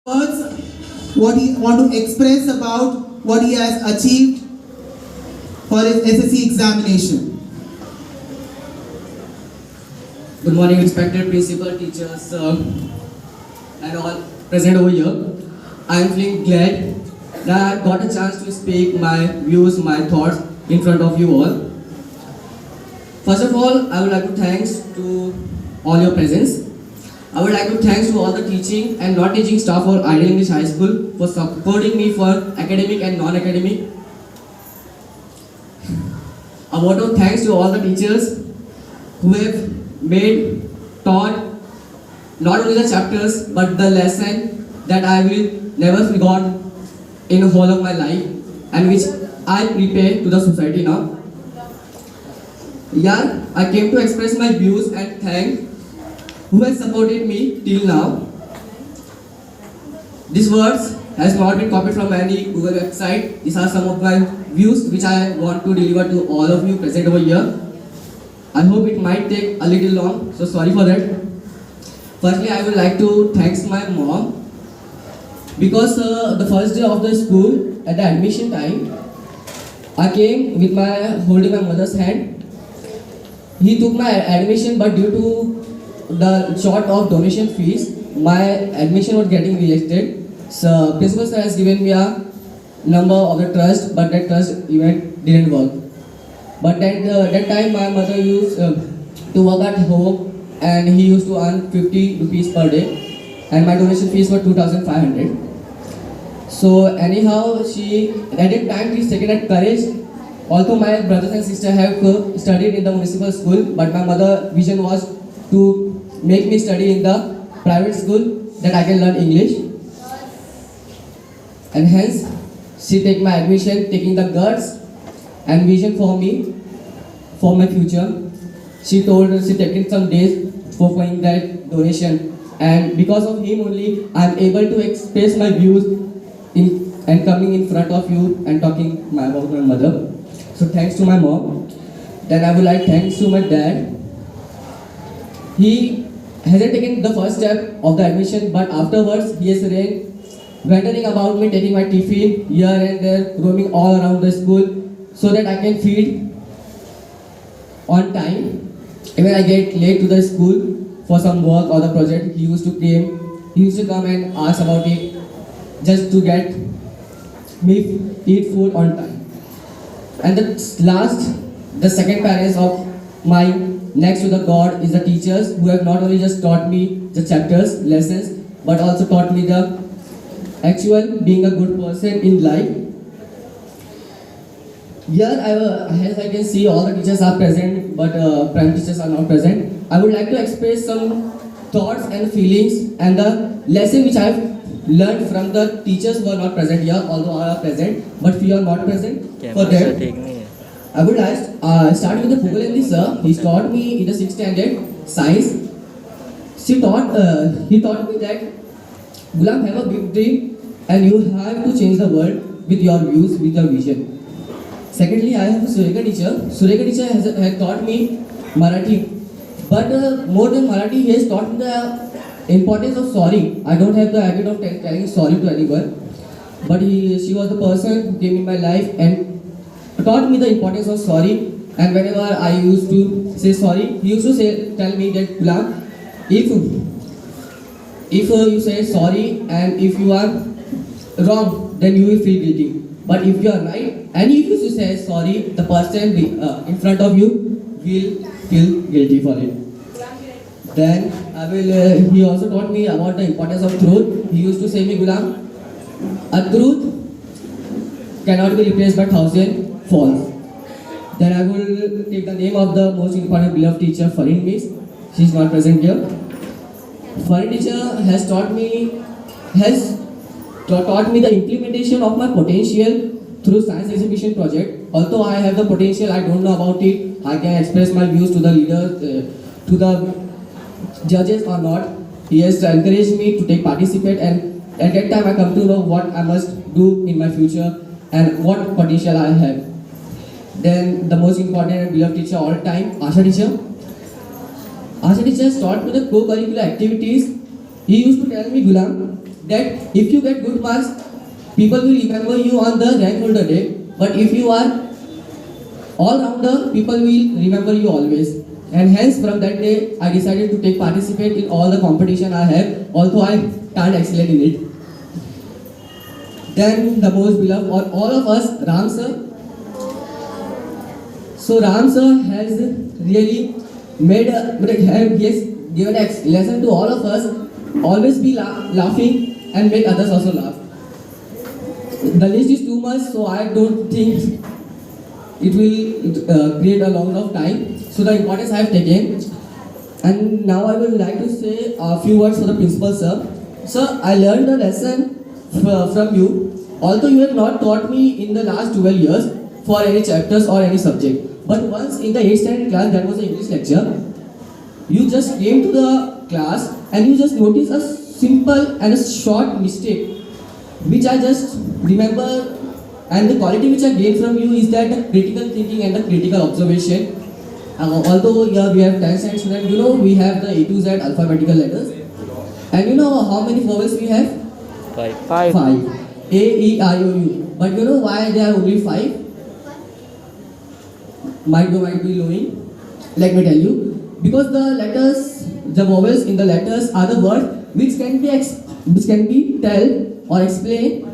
words what he want to express about what he has achieved for his SSC examination. Good morning, respected principal, teachers, and all present over here. I am feeling glad that I got a chance to speak my views, my thoughts in front of you all. First of all, I would like to thanks to all your presence. I would like to thanks to all the teaching and non-teaching staff of Ideal English High School for supporting me for academic and non-academic. A word of thanks to all the teachers who have taught not only the chapters but the lesson that I will never forget in the whole of my life and which I prepare to the society now. Yeah, I came to express my views and thank who has supported me till now. These words has not been copied from any Google website. These are some of my views which I want to deliver to all of you present over here. I hope it might take a little long, so sorry for that. Firstly, I would like to thank my mom because the first day of the school at the admission time, I came with holding my mother's hand. He took my admission, but due to the short of donation fees, my admission was getting rejected. So principal sir has given me a number of the trust, but that trust event didn't work. But that time my mother used to work at home, and he used to earn 50 rupees per day, and my donation fees were 2,500. So anyhow, she at that time she taken that courage. Although my brothers and sisters have studied in the municipal school, but my mother's vision was to make me study in the private school that I can learn English. And hence, she take my admission, taking the guts and vision for me, for my future. She taken some days for paying that donation, and because of him only, I am able to express my views and coming in front of you and talking about my mother. So thanks to my mom. Then I would like thanks to my dad. He hasn't taken the first step of the admission, but afterwards he has been wandering about me, taking my tiffin here and there, roaming all around the school so that I can feed on time. When I get late to the school for some work or the project, he used to come and ask about it just to get me eat food on time. And the second parents of mine next to the God is the teachers who have not only just taught me the chapters, lessons, but also taught me the actual being a good person in life. Here, as I can see, all the teachers are present, but prime teachers are not present. I would like to express some thoughts and feelings and the lesson which I have learned from the teachers who are not present here, although I are present, but few are not present. For them, I would like start with the Pugalendi sir. He taught me in the 6th standard science. He taught me that Gulam, have a big dream and you have to change the world with your views, with your vision. Secondly, I have a Sureka teacher. Sureka teacher has taught me Marathi, but more than Marathi, he has taught me the importance of sorry. I don't have the habit of telling sorry to anyone, but she was the person who came in my life and taught me the importance of sorry. And whenever I used to say sorry, he used to tell me that Gulam, if you say sorry and if you are wrong, then you will feel guilty. But if you are right and if you say sorry, the person in front of you will feel guilty for it. Then he also taught me about the importance of truth. He used to say me, Gulam, a truth cannot be replaced by 1,000 false. Then I will take the name of the most important beloved teacher, Farin Miss. She is not present here. Farin teacher has taught me the implementation of my potential through science exhibition project. Although I have the potential, I don't know about it. I can express my views to the leaders, to the judges or not. He has encouraged me to participate, and at that time I come to know what I must do in my future and what potential I have. Then the most important and beloved teacher all time, Asha teacher. Asha teacher has taught me the co-curricular activities. He used to tell me, Gulam, that if you get good marks, people will remember you on the rank holder day. But if you are all rounder, people will remember you always. And hence from that day, I decided to participate in all the competition I have, although I can't excel in it. Then the most beloved of all of us, Ram sir. So Ram sir has really made he has given a lesson to all of us. Always be laughing and make others also laugh. The list is too much, so I don't think it will create a long of time. So the importance I have taken. And now I would like to say a few words for the principal sir. Sir, I learned a lesson from you. Although you have not taught me in the last 12 years for any chapters or any subject. But once in the 8th standard class, that was an English lecture, you just came to the class and you just noticed a simple and a short mistake, which I just remember, and the quality which I gained from you is that the critical thinking and the critical observation. Although here we have 10 standard students, you know we have the A to Z alphabetical letters. And you know how many vowels we have? Five. 5. A, E, I, O, U. But you know why there are only 5? Might be knowing. Let me tell you. Because the letters, the vowels in the letters are the words which can be told or explained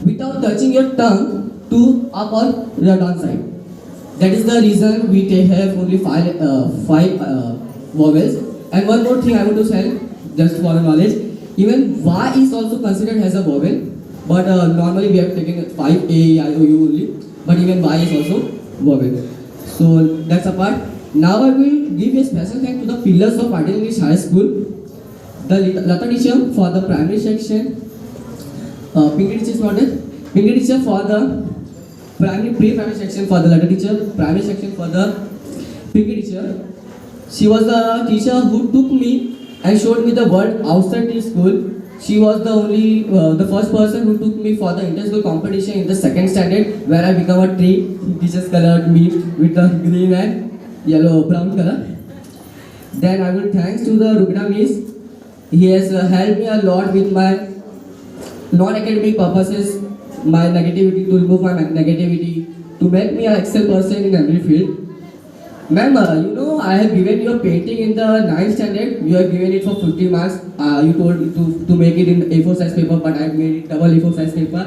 without touching your tongue to up or down side. That is the reason we have only 5 vowels. And one more thing I want to tell, just for knowledge, even Y is also considered as a vowel. But normally we have taken 5 A, E, I, O, U only. But even Y is also vowel. So that's a part. Now I will give a special thank to the pillars of Ideal English High School. The Lata teacher for the primary section. Pinky teacher is not there. Pinky teacher for the pre-primary section for the Lata teacher. Primary section for the Pinky teacher. She was the teacher who took me and showed me the world outside the school. She was the first person who took me for the inter-school competition in the 2nd standard, where I become a tree. Teachers colored me with the green and brown color. Then I will thanks to the Rubina Miss. He has helped me a lot with my non-academic purposes, my negativity, to remove my negativity, to make me an excel person in every field. Ma'am, you know I have given you a painting in the 9th standard. You have given it for 50 marks. You told me to make it in A4 size paper, but I made it double A4 size paper.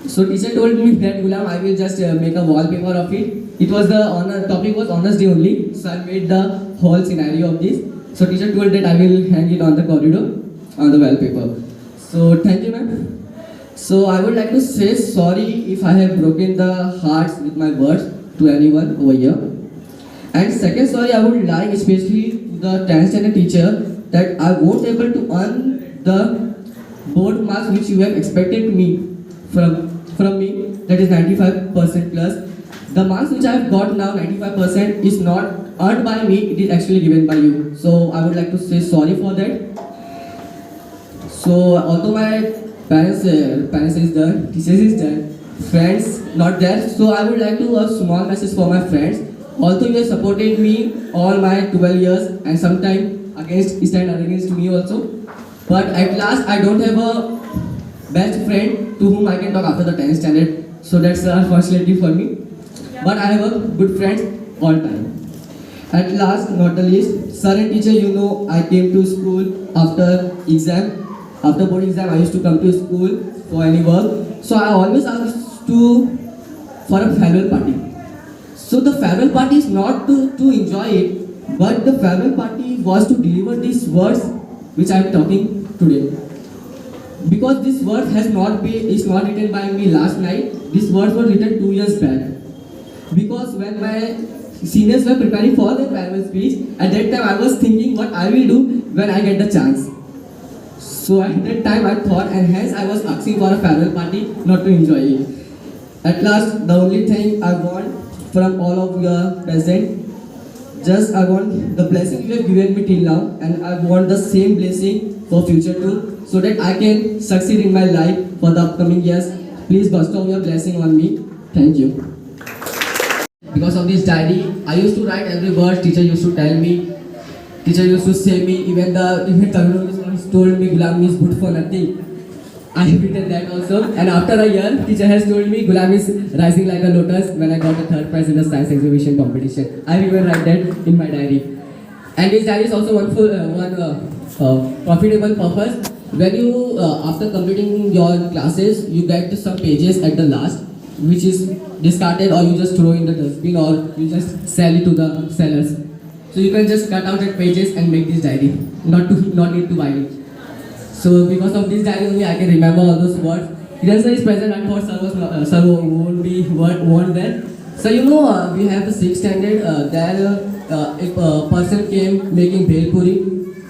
So teacher told me that Gulam, I will just make a wallpaper of it. It was the topic was honors day only, so I made the whole scenario of this. So teacher told that I will hang it on the corridor on the wallpaper. So thank you, ma'am. So I would like to say sorry if I have broken the hearts with my words to anyone over here. And second sorry I would like especially to the 10th standard teacher that I won't able to earn the board marks which you have expected me from me, that is 95% plus. The marks which I have got now, 95%, is not earned by me, it is actually given by you. So I would like to say sorry for that. So although my parents is done, teachers is done, friends not there, so I would like to a small message for my friends. Although you have supported me all my 12 years and sometimes stand against me also, but at last I don't have a best friend to whom I can talk after the 10th standard. So that's a unfortunately for me. But I have a good friends all time. At last, not the least, sir and teacher, you know, I came to school after exam. After board exam, I used to come to school for any work. So I always asked for a farewell party. So the farewell party is not to enjoy it, but the farewell party was to deliver these words which I am talking today. Because this word is not written by me last night. These words were written 2 years back. Because when my seniors were preparing for their farewell speech, at that time I was thinking what I will do when I get the chance. So at that time I thought, and hence I was asking for a farewell party, not to enjoy it. At last, the only thing I want from all of you present, just I want the blessing you have given me till now, and I want the same blessing for future too, so that I can succeed in my life for the upcoming years. Please bestow your blessing on me. Thank you. Because of this diary, I used to write every word teacher used to tell me. Teacher used to say me, even Tarun told me Gulam is good for nothing. I have written that also. And after a year, teacher has told me Gulam is rising like a lotus when I got the third prize in the science exhibition competition. I even write that in my diary. And this diary is also one profitable purpose. When you, after completing your classes, you get some pages at the last, which is discarded, or you just throw in the dustbin, or you just sell it to the sellers. So you can just cut out the pages and make this diary, not need to buy it. So because of this diary only I can remember all those words. Hiran sir is present. I thought sir won't there. So we have the 6th standard. There a person came making bhel puri.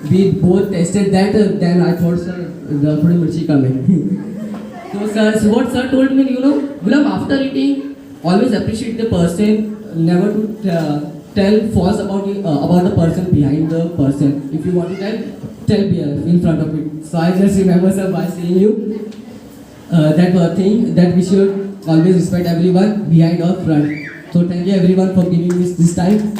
We both tasted that. Then I thought sir the puri mirchi coming. So what sir told me, Gulam, after eating, always appreciate the person, never to tell false about the person behind the person. If you want to tell in front of it. So I just remember sir by saying you that thing that we should always respect everyone behind or front. So thank you everyone for giving me this time.